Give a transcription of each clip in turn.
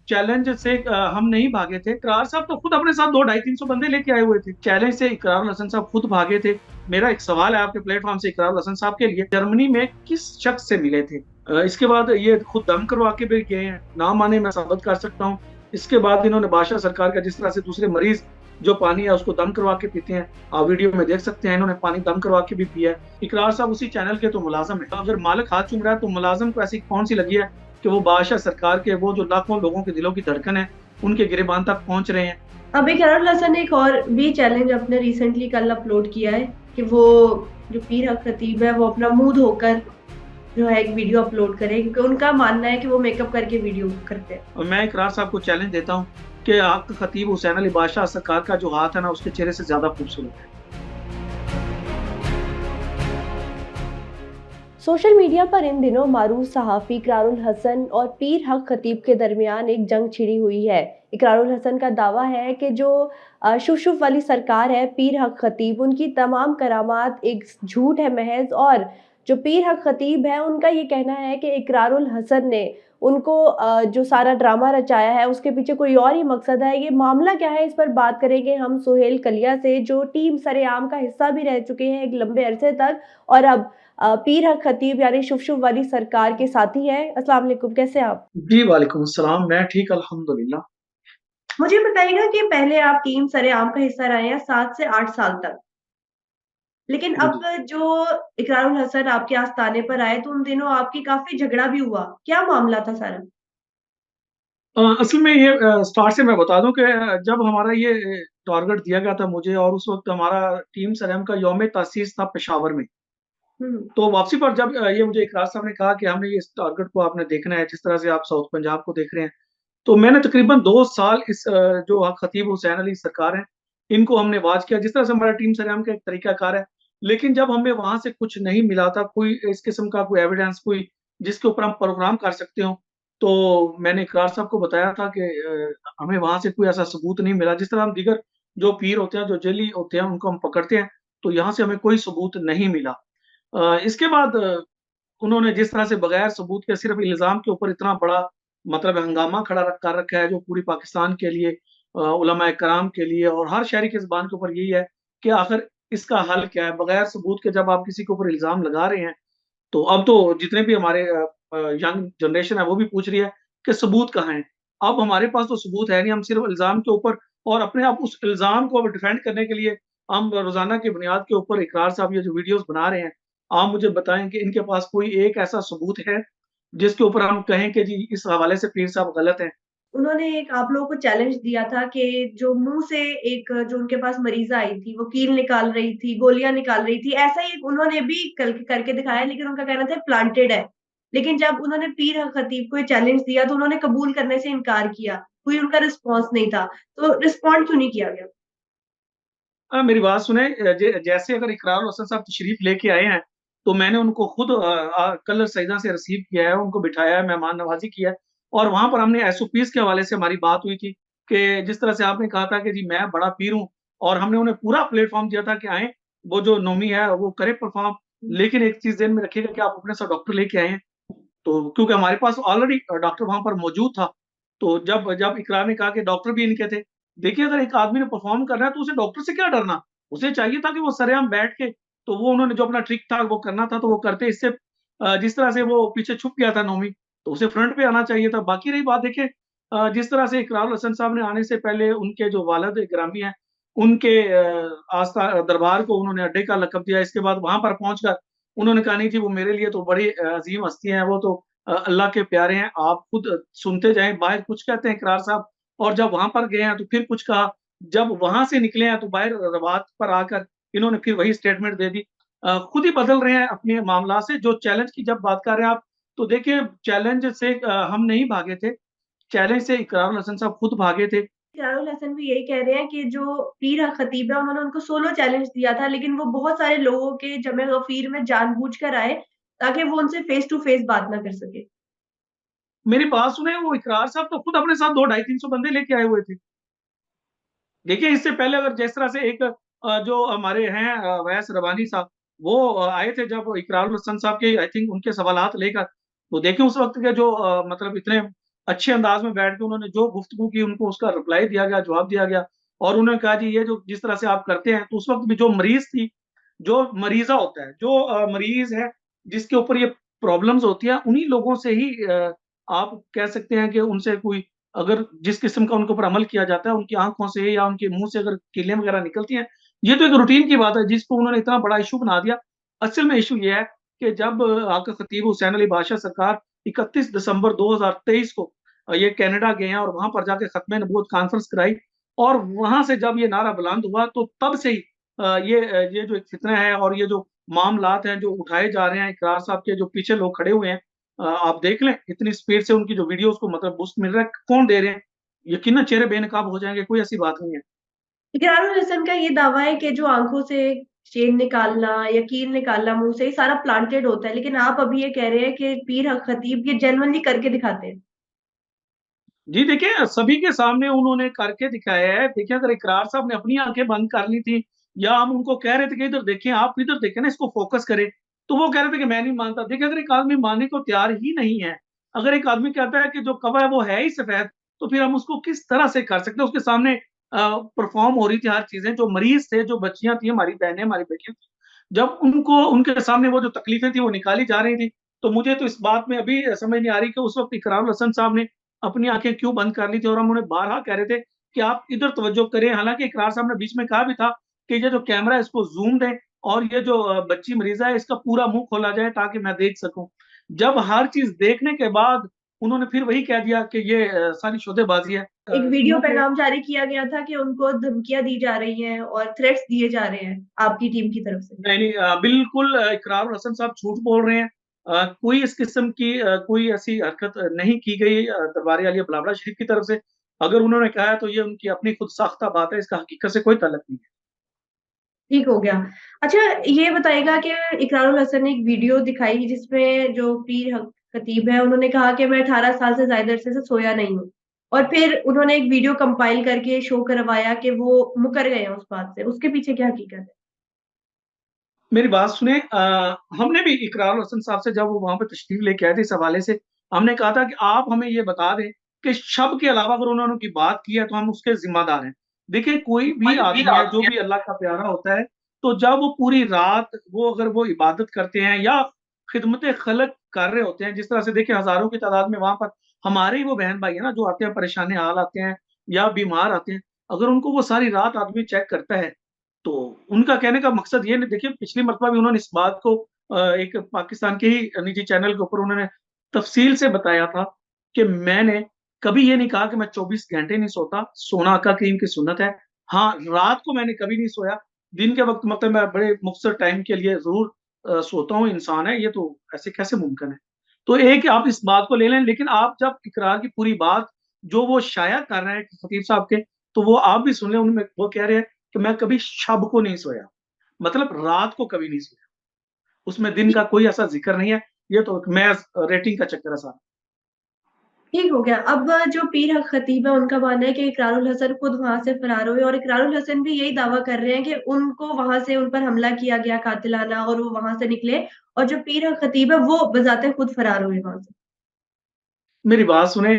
Challenge से हम नहीं भागे थे। इकरार साहब तो खुद अपने साथ 2 250-300 बंदे लेके आए हुए थे। चैलेंज से इकरार हसन साहब खुद भागे थे। मेरा एक सवाल है आपके प्लेटफॉर्म से इकरार हसन साहब के लिए, जर्मनी में किस शख्स से मिले थे? इसके बाद ये खुद दम करवा के भी गए हैं, ना माने मैं साबित कर सकता हूँ। इसके बाद इन्होंने बादशाह सरकार का जिस तरह से दूसरे मरीज जो पानी है उसको दम करवा के पीते हैं, आप वीडियो में देख सकते हैं, इन्होंने पानी दम करवा के भी पिया है। इकरार साहब उसी चैनल के तो मुलाजम है। अगर मालिक हाथ चूम रहा है तो मुलाजम को ऐसी कौन सी लगी है कि वो बादशाह सरकार के वो जो लाखों लोगों के दिलों की धड़कन है उनके गिरेबान तक पहुंच रहे हैं। अभी इकरारुल हसन ने एक और भी चैलेंज अपने रिसेंटली कल अपलोड किया है कि वो जो पीर हक खतीब है वो अपना मुंह धोकर जो है एक वीडियो अपलोड करे, क्योंकि उनका मानना है कि वो मेकअप करके वीडियो करते हैं। और मैं इकरार साहब को चैलेंज देता हूँ कि हक खतीब हुसैन अली बादशाह सरकार का जो हाथ है ना उसके चेहरे से ज्यादा खूबसूरत है। सोशल मीडिया पर इन दिनों मारूफ सहाफ़ी इकरारुल हसन और पीर हक खतीब के दरमियान एक जंग छिड़ी हुई है। इकरारुल हसन का दावा है कि जो शुशुफ वाली सरकार है पीर हक खतीब, उनकी तमाम करामात एक झूठ है महज, और जो पीर हक खतीब है उनका ये कहना है कि इकरारुल हसन ने उनको जो सारा ड्रामा रचाया है उसके पीछे कोई और ही मकसद है। ये मामला क्या है, इस पर बात करेंगे हम सुहेल कलिया से, जो टीम सरेआम का हिस्सा भी रह चुके हैं एक लंबे अरसे तक, और अब पीर हक खतीब यानी शुभ वाली सरकार के साथी हैं। अस्सलाम वालेकुम, कैसे हैं आप? जी वालेकुम अस्सलाम, मैं ठीक अल्हम्दुलिल्लाह। मुझे बताइएगा कि पहले आप टीम सरेआम का हिस्सा रहे हैं 7 से 8 साल तक। लेकिन जी अब जी। जो इकरारुल हसन आपके आस्ताने पर आए तो उन दिनों आपकी काफ़ी झगड़ा भी हुआ। क्या मामला था सारा? असल में ये स्टार्ट से मैं बता दूं कि जब हमारा ये टारगेट दिया गया था मुझे, और उस वक्त हमारा टीम सरेम का यौम तासीस था पेशावर में। हुँ, तो वापसी पर जब ये मुझे इकरार साहब ने कहा कि हमने ये इस टारगेट को आपने देखना है जिस तरह से आप साउथ पंजाब को देख रहे हैं, तो मैंने तकरीबन 2 साल इस जो खतीब हुसैन अली सरकार है इनको हमने वाच किया, जिस तरह से हमारा टीम सरेआम का एक तरीकाकार है। लेकिन जब हमें वहां से कुछ नहीं मिला था, कोई इस किस्म का कोई एविडेंस, कोई जिसके ऊपर हम प्रोग्राम कर सकते हो, तो मैंने इकरार साहब को बताया था कि हमें वहां से कोई ऐसा सबूत नहीं मिला। जिस तरह हम दीगर जो पीर होते हैं, जो जेली होते हैं, उनको हम पकड़ते हैं, तो यहाँ से हमें कोई सबूत नहीं मिला। इसके बाद उन्होंने जिस तरह से बगैर सबूत के सिर्फ इल्ज़ाम के ऊपर इतना बड़ा मतलब हंगामा खड़ा कर रखा है, जो पूरी पाकिस्तान के लिए, उलमाए कराम के लिए और हर शहरी की ज़ुबान के ऊपर यही है कि आखिर इसका हल क्या है? बगैर सबूत के जब आप किसी के ऊपर इल्ज़ाम लगा रहे हैं, तो अब तो जितने भी हमारे यंग जनरेशन है वो भी पूछ रही है कि सबूत कहाँ हैं? अब हमारे पास तो सबूत है नहीं, हम सिर्फ इल्ज़ाम के ऊपर और अपने आप उस इल्ज़ाम को अब डिफेंड करने के लिए हम रोज़ाना की बुनियाद के ऊपर इकरार साहब ये जो वीडियोज़ बना रहे हैं, आप मुझे बताएँ कि इनके पास कोई एक ऐसा सबूत है, जिसके ऊपर हम कहें कि जी इस हवाले से पीर साहब गलत हैं? उन्होंने एक आप लोगों को चैलेंज दिया था कि जो मुँह से एक जो उनके पास मरीज़ा आई थी, वो कील निकाल रही थी, गोलियाँ निकाल रही थी, ऐसा ही उन्होंने भी कल करके दिखाया, लेकिन उनका कहना था प्लांटेड है। लेकिन जब उन्होंने पीर खतीब को ये चैलेंज दिया तो उन्होंने कबूल करने से इनकार किया, कोई उनका रिस्पॉन्स नहीं था। तो रिस्पॉन्ड क्यों नहीं किया गया? मेरी बात सुने, जैसे अगर इकरार हसन साहब तशरीफ़ लेके आए हैं, तो मैंने उनको खुद कल सईदा से रिसीव किया है, उनको बिठाया है, मेहमान नवाज़ी की है, और वहाँ पर हमने एसओपीज़ के हवाले से हमारी बात हुई थी कि जिस तरह से आपने कहा था कि जी मैं बड़ा पीर हूँ, और हमने उन्हें पूरा प्लेटफ़ॉर्म दिया था कि आएँ, वो जो नोमी है वो करे परफ़ॉर्म। हुँ। लेकिन एक चीज़ ज़हन में रखिएगा कि आप अपने साथ डॉक्टर लेके आए हैं, तो क्योंकि हमारे पास ऑलरेडी डॉक्टर वहाँ पर मौजूद था। तो जब जब इकरार ने कहा कि डॉक्टर भी इनके थे, देखिए अगर एक आदमी ने परफ़ॉर्म करना है तो उसे डॉक्टर से क्या डरना? उसे चाहिए था कि वो सरेआम बैठ के, तो वो उन्होंने जो अपना ट्रिक था वो करना था तो वो करते। इससे जिस तरह से वो पीछे छुप गया था नौमी, तो उसे फ्रंट पे आना चाहिए था। बाकी रही बात, देखिए जिस तरह से इकरार हसन साहब ने आने से पहले उनके जो वालिद गिरामी हैं, उनके आस्था दरबार को उन्होंने अड्डे का लक़ब दिया। इसके बाद वहाँ पर पहुँचकर उन्होंने कहा नहीं जी वो मेरे लिए तो बड़ी अज़ीम हस्ती हैं, वो तो अल्लाह के प्यारे हैं। आप खुद सुनते जाएँ, बाहर कुछ कहते हैं इकरार साहब, और जब वहाँ पर गए हैं तो फिर कुछ कहा। जब वहाँ से निकले हैं तो बाहर रवात पर आकर इन्होंने फिर वही स्टेटमेंट दे दी। खुद ही बदल रहे हैं अपने मामला से। जो चैलेंज की जब बात कर रहे हैं आप, तो देखिए चैलेंज से हम नहीं भागे थे, चैलेंज से इकरार हसन साहब खुद भागे थे। इकरारुल हसन भी यही कह रहे हैं कि जो पीर खतीब है उन्होंने उनको सोलो चैलेंज दिया था, लेकिन वो बहुत सारे लोगों के जमे गफ़ीर में जानबूझकर आए ताकि वो उनसे फेस टू फेस बात ना कर सके। मेरी बात सुने, वो इकरार साहब तो खुद अपने साथ 2 250-300 बंदे लेके आए हुए थे। देखिए इससे पहले अगर जिस तरह से एक जो हमारे हैं अवैस रबानी साहब, वो आए थे जब इकरारुल हसन साहब के आई थिंक उनके सवालात लेकर, तो देखिए उस वक़्त के जो मतलब इतने अच्छे अंदाज में बैठ के उन्होंने जो गुफ्तगू की, उनको उसका रिप्लाई दिया गया, जवाब दिया गया और उन्होंने कहा जी ये जो जिस तरह से आप करते हैं, तो उस वक़्त भी जो मरीज़ थी, जो मरीज़ा होता है, जो मरीज़ है, जिसके ऊपर ये प्रॉब्लम्स होती हैं, उन्हीं लोगों से ही आप कह सकते हैं कि उनसे कोई अगर जिस किस्म का उनके ऊपर अमल किया जाता है, उनकी आँखों से या उनके मुँह से अगर कीलें वगैरह निकलती हैं, ये तो एक रूटीन की बात है जिसको उन्होंने इतना बड़ा इश्यू बना दिया। असल में इश्यू ये है कि जब आका खतीब हुसैन अली बादशाह सरकार 31 दिसंबर 2023 को ये कनाडा गए हैं और वहाँ पर जाके ख़त्म नबूवत कॉन्फ्रेंस कराई और वहाँ से जब ये नारा बुलंद हुआ तो तब से ही ये जो एक फितना है और ये जो मामलात हैं जो उठाए जा रहे हैं इकरार साहब के जो पीछे लोग खड़े हुए हैं आप देख लें इतनी स्पीड से उनकी जो वीडियोज़ को मतलब बूस्ट मिल रहा है, कौन दे रहे हैं? यकीनन चेहरे बेनकाब हो जाएँगे, कोई ऐसी बात नहीं है। इकरारुल हसन का ये दावा है कि जो आँखों से चेन निकालना या कील निकालना मुँह से, ये सारा प्लांटेड होता है, लेकिन आप अभी ये कह रहे हैं कि पीर हक खतीब ये जेन्युइनली करके दिखाते हैं। जी, देखिए सभी के सामने उन्होंने करके दिखाया है। देखिए अगर इकरार साहब ने अपनी आँखें बंद कर ली थी या हम उनको कह रहे थे कि इधर देखें, आप इधर देखें ना, इसको फ़ोकस करें, तो वो कह रहे थे कि मैं नहीं मानता। देखिए अगर एक आदमी मानने को तैयार ही नहीं है, अगर एक आदमी कहता है कि जो कौवा है वो है ही सफ़ेद, तो फिर हम उसको किस तरह से कर सकते हैं? उसके सामने परफ़ॉर्म हो रही थी हर चीज़ें, जो मरीज़ थे, जो बच्चियाँ थी, हमारी बहनें, हमारी बेटियाँ थी, जब उनको उनके सामने वो जो तकलीफ़ें थी वो निकाली जा रही थी, तो मुझे तो इस बात में अभी समझ नहीं आ रही कि उस वक़्त इकरारुल हसन साहब ने अपनी आँखें क्यों बंद कर ली थी और हम उन्हें बारहा कह रहे थे कि आप इधर तवज्जो करें। हालाँकि इकरार साहब ने बीच में कहा भी था कि ये जो कैमरा है इसको ज़ूम दें और ये जो बच्ची मरीज़ा है इसका पूरा मुँह खोला जाए ताकि मैं देख सकूँ। जब हर चीज़ देखने के बाद उन्होंने फिर वही कह दिया कि ये सारी शोदेबाज़ी है। एक वीडियो क्योंकि पैगाम जारी किया गया था कि उनको धमकियाँ दी जा रही हैं और थ्रेट्स दिए जा रहे हैं, आपकी टीम की तरफ से। नहीं, नहीं बिल्कुल इकरारुल हसन साहब झूठ बोल रहे हैं। कोई इस किस्म की कोई ऐसी हरकत नहीं की गई दरबार आलिया बालाबड़ा शरीफ की तरफ से। अगर उन्होंने कहा है तो ये उनकी अपनी खुद साख्ता बात है, इसका हकीकत से कोई ताल्लुक नहीं है। ठीक हो गया। अच्छा, ये बताइएगा कि इकरारुल हसन ने एक वीडियो दिखाई जिसमें जो पीर हक खतीब है, उन्होंने कहा कि मैं 18 साल से ज़्यादा अरसे से सोया नहीं हूँ। और फिर उन्होंने एक वीडियो कंपाइल करके शो करवाया कि वो मुकर गए हैं उस बात से। उसके पीछे क्या हकीकत है? मेरी बात सुने हमने भी इकरारुल हसन साहब से जब वो वहाँ पे तशरीफ़ लेके आए थे इस हवाले से, हमने कहा था कि आप हमें ये बता दें कि शब के अलावा अगर उन्होंने उनकी बात की है तो हम उसके ज़िम्मेदार हैं। देखिए कोई भी कोई भी आदमी है, जो आदमी भी अल्लाह का प्यारा होता है, तो जब वो पूरी रात वो अगर वो इबादत करते हैं या खिदमत खलक कर रहे होते हैं, जिस तरह से देखिए हज़ारों की तादाद में वहाँ पर हमारे ही वो बहन-भाई हैं ना जो आते हैं परेशान हाल आते हैं या बीमार आते हैं। अगर उनको वो सारी रात आदमी चेक करता है तो उनका कहने का मकसद ये नहीं देखिए पिछली मर्तबा भी उन्होंने इस बात को एक पाकिस्तान के ही निजी चैनल के ऊपर उन्होंने तफ़सील से बताया था कि मैंने कभी ये नहीं कहा कि मैं 24 घंटे नहीं सोता, सोना आका करीम की सुन्नत है। हाँ, रात को मैंने कभी नहीं सोया, दिन के वक़्त मतलब मैं बड़े मुख्तसर टाइम के लिए ज़रूर सोता हूँ, इंसान है, ये तो ऐसे कैसे मुमकिन है? तो एक आप इस बात को ले लें, लेकिन आप जब इकरार की पूरी बात जो वो शाया कर रहे हैं खतीब साहब के, तो वो आप भी सुन लें, उनमें वो कह रहे हैं कि मैं कभी शब को नहीं सोया, मतलब रात को कभी नहीं सोया। उसमें दिन का कोई ऐसा ज़िक्र नहीं है, ये तो एक महज़ रेटिंग का चक्कर है सारा। ठीक हो गया। अब जो पीर हक खतीब है, उनका मानना है कि इकरारुल हसन खुद वहाँ से फरार हुए और इकरारुल हसन भी यही दावा कर रहे हैं कि उनको वहाँ से उन पर हमला किया गया कातिलाना और वो वहाँ से निकले और जो पीर हक खतीब है, वो बज़ाते खुद फरार हुए वहाँ से। मेरी बात सुने,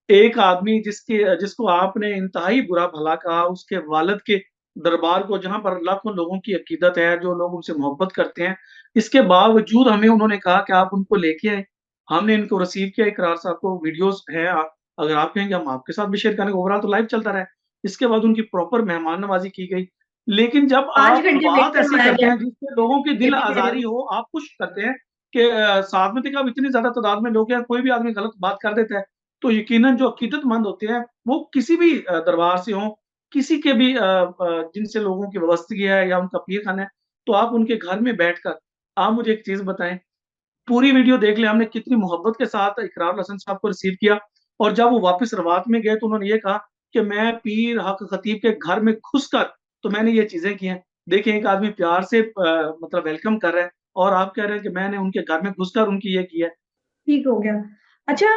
एक आदमी जिसको आपने इंतहाई बुरा-भला कहा, उसके वालिद के दरबार को जहाँ पर लाखों लोगों की अकीदत है, जो लोग उनसे मोहब्बत करते हैं, इसके बावजूद हमें उन्होंने कहा कि आप उनको लेके आएँ। हमने इनको रिसीव किया, इकरार साहब को वीडियोज़ हैं अगर आप कहेंगे हम आपके साथ भी शेयर करेंगे, ओवरऑल तो लाइव चलता रहा है। इसके बाद उनकी प्रॉपर मेहमान नवाज़ी की गई। लेकिन जब 5 आप घंटे वेट बात ऐसी करवाया करते गया, हैं जिससे लोगों की ये दिल भी कह रहे आज़ारी हो। हो, आप कुछ करते हैं कि साथ में देखिए अब इतनी ज़्यादा तादाद में लोग हैं, कोई भी आदमी गलत बात कर देता है। तो यकीनन जो अकीदतमंद होते हैं, वो किसी भी दरबार से हों, किसी के भी जिनसे लोगों की वाबस्तगी है या उनका पीर-खाना है, तो आप उनके घर में बैठकर आप मुझे एक चीज़ बताएँ, पूरी वीडियो देख लें हमने कितनी मोहब्बत के साथ इकरार हसन साहब को रिसीव किया और जब वो वापस रवात में गए तो उन्होंने ये कहा कि मैं पीर हक खतीब के घर में घुसकर तो मैंने ये चीज़ें की हैं। देखिए एक आदमी प्यार से मतलब वेलकम कर रहा है और आप कह रहे हैं कि मैंने उनके घर में घुसकर उनकी ये की है। ठीक हो गया। अच्छा,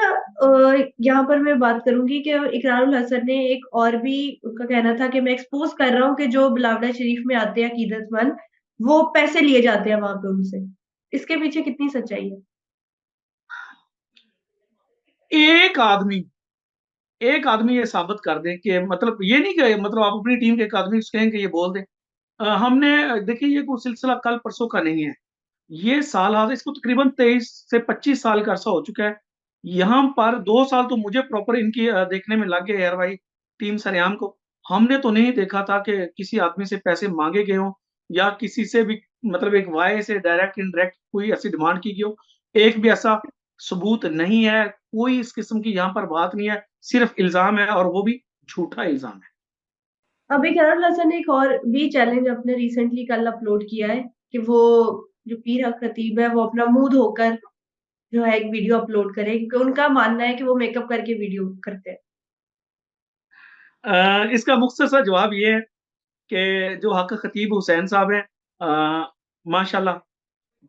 यहाँ पर मैं बात करूँगी कि इकरारुल हसन ने एक और भी उनका कहना था कि मैं एक्सपोज़ कर रहा हूँ कि जो बिलावड़ा शरीफ में आते हैं अकीदतमंद, वो पैसे लिए जाते हैं वहाँ पे उनसे। इसके पीछे कितनी सच्चाई है? एक आदमी एक आदमी ये साबित कर दे कि मतलब ये नहीं कि मतलब आप अपनी टीम के एक आदमी से कहें कि ये बोल दे। हमने देखिए ये कोई सिलसिला कल परसों का नहीं है। ये साल आज इसको तकरीबन 23 से 25 साल का अरसा हो चुका है। यहाँ पर 2 साल तो मुझे प्रॉपर इनकी देखने में लग गए यार भाई, टीम सरेआम को। हमने तो नहीं देखा था कि किसी आदमी से पैसे माँगे गए हों या किसी से भी मतलब एक वाय से डायरेक्ट इनडायरेक्ट कोई ऐसी डिमांड की गई हो। एक भी ऐसा सबूत नहीं है, कोई इस किस्म की यहाँ पर बात नहीं है, सिर्फ़ इल्ज़ाम है और वो भी झूठा इल्ज़ाम है। अभी इकरारुल हसन ने एक और भी चैलेंज अपने रिसेंटली कल अपलोड किया है कि वो जो पीर हक खतीब है, वो अपना मुँह धोकर जो है एक वीडियो अपलोड करें, क्योंकि उनका मानना है कि वो मेकअप करके वीडियो करते हैं। इसका मुख्तसर जवाब ये है कि जो हक खतीब हुसैन साहब हैं माशाल्लाह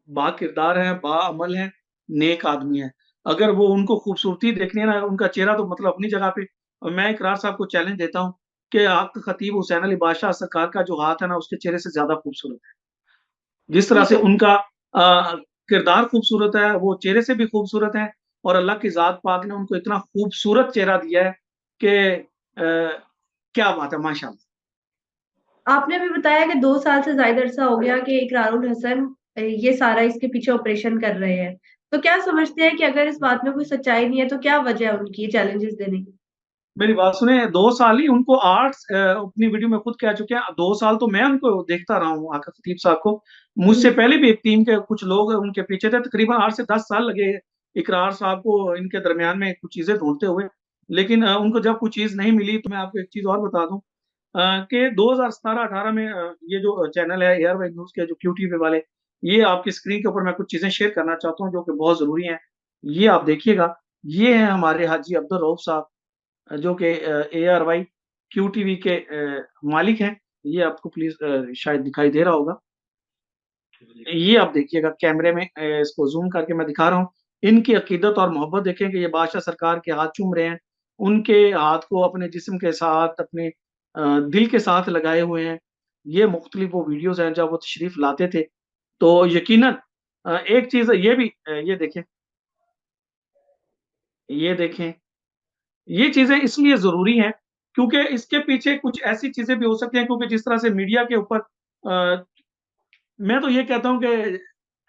बाकिरदार हैं, बाअमल हैं, नेक आदमी हैं। अगर वो उनको खूबसूरती देखनी है ना, उनका चेहरा तो मतलब अपनी जगह पे और मैं इकरार साहब को चैलेंज देता हूँ कि हक खतीब हुसैन अली बादशाह सरकार का जो हाथ है ना, उसके चेहरे से ज़्यादा खूबसूरत है। जिस तरह से बिल्कुल। उनका किरदार खूबसूरत है, वो चेहरे से भी खूबसूरत हैं और अल्लाह की ज़ात पाक ने उनको इतना खूबसूरत चेहरा दिया है कि क्या बात है माशाअल्लाह। आपने भी बताया कि 2 साल से ज़्यादा अरसा हो गया कि इकरारुल हसन ये सारा इसके पीछे ऑपरेशन कर रहे हैं। तो क्या समझते हैं कि अगर इस बात में कोई सच्चाई नहीं है, तो क्या वजह है उनकी ये चैलेंजेस देने की? मेरी बात सुने 2 साल ही उनको अपनी वीडियो में खुद कह चुके हैं, 2 साल तो मैं उनको देखता रहा हूँ आका खतीब साहब को। मुझसे हुँ। पहले भी एक टीम के कुछ लोग उनके पीछे थे, तकरीबन 8 से 10 साल लगे इकरार साहब को इनके दरमियान में कुछ चीज़ें ढूँढते हुए। लेकिन उनको जब कोई चीज़ नहीं मिली तो मैं आपको एक चीज़ और बता दूँ कि 2017-18 में ये जो चैनल है एयरवाइज़ न्यूज़ के जो क्यूटीवी वाले, ये आपकी स्क्रीन के ऊपर मैं कुछ चीज़ें शेयर करना चाहता हूँ जो कि बहुत ज़रूरी हैं। ये आप देखिएगा, ये हैं हमारे हाजी अब्दुल रऊफ़ साहब जो कि एआरवाई क्यूटीवी के मालिक हैं। ये आपको प्लीज़ शायद दिखाई दे रहा होगा। ये आप देखिएगा कैमरे में इसको ज़ूम करके मैं दिखा रहा हूँ। इनकी अकीदत और मोहब्बत देखें कि ये बादशाह सरकार के हाथ चूम रहे हैं। उनके हाथ को अपने जिस्म के साथ, अपने दिल के साथ लगाए हुए हैं। ये मुख्तलिफ वो वीडियोज़ हैं जब वो तशरीफ़ लाते थे। तो यकीनन एक चीज़ ये भी ये देखें, ये देखें। ये चीज़ें इसलिए ज़रूरी हैं, क्योंकि इसके पीछे कुछ ऐसी चीज़ें भी हो सकती हैं क्योंकि जिस तरह से मीडिया के ऊपर मैं तो ये कहता हूँ कि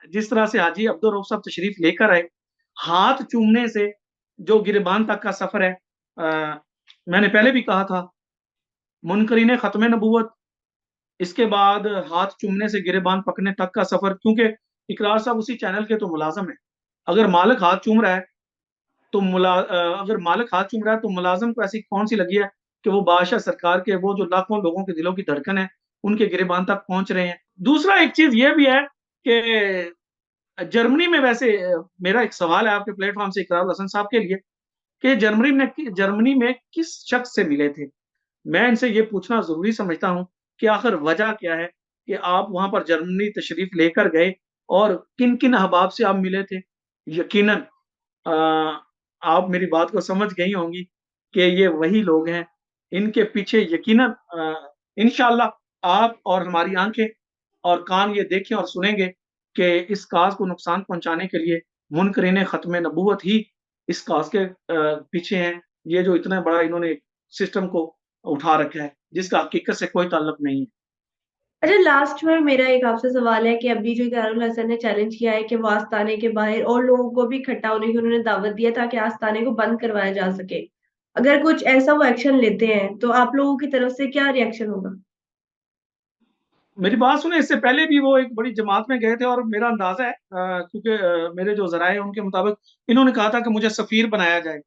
जिस तरह से हाजी अब्दुल रऊफ़ साहब तशरीफ़ लेकर आए, हाथ चूमने से जो गिरबान तक का सफ़र है मैंने पहले भी कहा था, मुनकरीन ख़त्म नबूवत, इसके बाद हाथ चूमने से गिरेबान पकने तक का सफ़र क्योंकि इकरार साहब उसी चैनल के तो मुलाज़िम हैं। अगर मालिक हाथ चूम रहा है तो अगर मालिक हाथ चूम रहा है तो मुलाज़िम को ऐसी कौन-सी लगी है कि वो बादशाह सरकार के वो जो लाखों लोगों के दिलों की धड़कन है, उनके गिरेबान तक पहुँच रहे हैं। दूसरा एक चीज़ ये भी है कि जर्मनी में वैसे मेरा एक सवाल है आपके प्लेटफ़ॉर्म से इकरार हसन साहब के लिए कि जर्मनी में किस शख्स से मिले थे? मैं इनसे ये पूछना ज़रूरी समझता हूँ कि आखिर वजह क्या है कि आप वहाँ पर जर्मनी तशरीफ़ लेकर गए और किन-किन अहबाब से आप मिले थे? यकीनन अ, आप मेरी बात को समझ गई होंगी कि ये वही लोग हैं। इनके पीछे यकीनन इंशाअल्लाह आप और हमारी आँखें और कान ये देखें और सुनेंगे कि इस काज़ को नुकसान पहुँचाने के लिए मुनकरीन ख़त्म नबूवत ही इस काज़ के पीछे हैं। ये जो इतना बड़ा इन्होंने सिस्टम को उठा रखा है, जिसका हकीकत से कोई ताल्लुक नहीं है। अच्छा, लास्ट में मेरा एक आपसे सवाल है कि अभी जो इकरारुल हसन ने चैलेंज किया है कि वो आस्ताने के बाहर और लोगों को भी इकट्ठा होने की उन्होंने दावत दी है ताकि आस्ताने को बंद करवाया जा सके। अगर कुछ ऐसा वो एक्शन लेते हैं, तो आप लोगों की तरफ से क्या रिएक्शन होगा? मेरी बात सुने इससे पहले भी वो एक बड़ी जमात में गए थे और मेरा अंदाज़ा है क्योंकि मेरे जो ज़राए हैं उनके मुताबिक इन्होंने कहा था कि मुझे सफ़ीर बनाया जाए,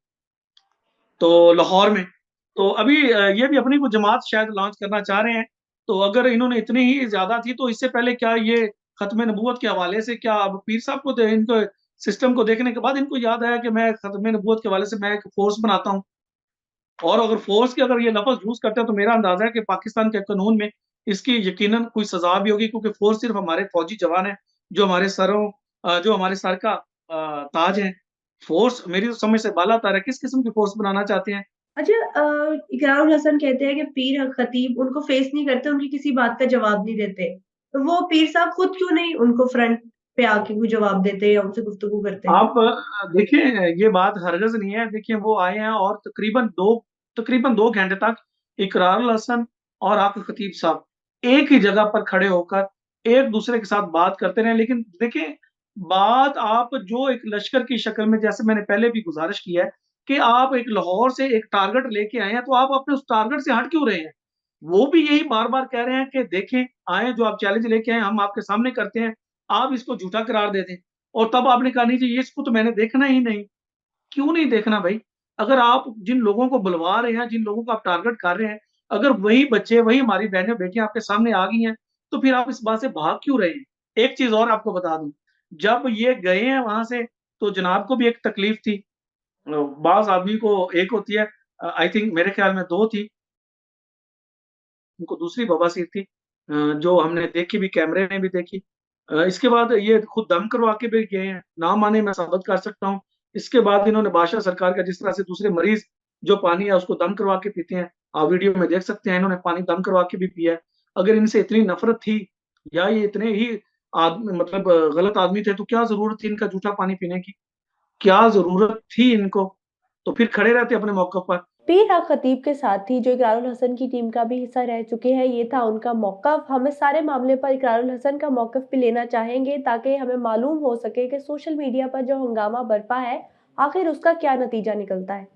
तो लाहौर में। तो अभी ये भी अपनी कोई जमात शायद लॉन्च करना चाह रहे हैं। तो अगर इन्होंने इतनी ही ज़्यादा थी तो इससे पहले क्या ये ख़त्म नबूवत के हवाले से क्या अब पीर साहब को इनको सिस्टम को देखने के बाद इनको याद आया कि मैं ख़त्म नबूवत के हवाले से मैं एक फ़ोर्स बनाता हूँ। और अगर फ़ोर्स के अगर ये लफ़्ज़ यूज़ करते हैं तो मेरा अंदाज़ा है कि पाकिस्तान के कानून में इसकी यकीनन कोई सज़ा भी होगी क्योंकि फ़ोर्स सिर्फ़ हमारे फ़ौजी जवान हैं, जो हमारे सर का ताज हैं। फ़ोर्स मेरी तो समझ से बाला-तर है, किस किस्म की फ़ोर्स बनाना चाहते हैं? अच्छा, इकरारुल हसन कहते हैं कि पीर खतीब उनको फेस नहीं करते, उनकी किसी बात का जवाब नहीं देते। तो वो पीर साहब खुद क्यों नहीं उनको फ्रंट पे आके कोई जवाब देते हैं या उनसे गुफ्तगू करते हैं? आप देखिए, ये बात हरगिज़ नहीं है। देखिए, वो आए हैं और तकरीबन 2 घंटे तक इकरारुल हसन और आतिफ खतीब साहब एक ही जगह पर खड़े होकर एक-दूसरे के साथ बात करते रहे। लेकिन देखिए, बात आप जो एक लश्कर की शक्ल में, जैसे मैंने पहले भी गुज़ारिश की है कि आप एक लाहौर से एक टारगेट लेके आए हैं, तो आप अपने उस टारगेट से हट क्यों रहे हैं? वो भी यही बार-बार कह रहे हैं कि देखें, आएँ जो आप चैलेंज लेके आए, हम आपके सामने करते हैं, आप इसको झूठा करार दे दें। और तब आपने कहा नहीं जी, ये इसको तो मैंने देखना ही नहीं। क्यों नहीं देखना भाई? अगर आप जिन लोगों को बुलवा रहे हैं, जिन लोगों को आप टारगेट कर रहे हैं, अगर वही बच्चे, वही हमारी बहनें-बेटियाँ आपके सामने आ गई हैं, तो फिर आप इस बात से भाग क्यों रहे हैं? एक चीज़ और आपको बता दूँ, जब ये गए हैं वहाँ से, तो जनाब को भी एक तकलीफ थी। बाज़ आदमी को एक होती है, आई थिंक मेरे ख्याल में 2 थी, उनको दूसरी बवासीर थी, जो हमने देखी भी, कैमरे में भी देखी। इसके बाद ये खुद दम करवा के भी गए हैं, ना माने मैं साबित कर सकता हूँ। इसके बाद इन्होंने बादशाह सरकार का जिस तरह से दूसरे मरीज़ जो पानी है उसको दम करवा के पीते हैं, आप वीडियो में देख सकते हैं, इन्होंने पानी दम करवा के भी पिया है। अगर इनसे इतनी नफ़रत थी या ये इतने ही मतलब गलत आदमी थे, तो क्या ज़रूरत थी इनका जूठा पानी पीने की? क्या ज़रूरत थी इनको? तो फिर खड़े रहते अपने मौक़िफ़ पर। पीर हक खतीब के साथ ही जो इकरारुल हसन की टीम का भी हिस्सा रह चुके हैं, ये था उनका मौक़िफ़। हम इस सारे मामले पर इकरारुल हसन का मौक़िफ़ भी लेना चाहेंगे ताकि हमें मालूम हो सके कि सोशल मीडिया पर जो हंगामा बरपा है, आखिर उसका क्या नतीजा निकलता है।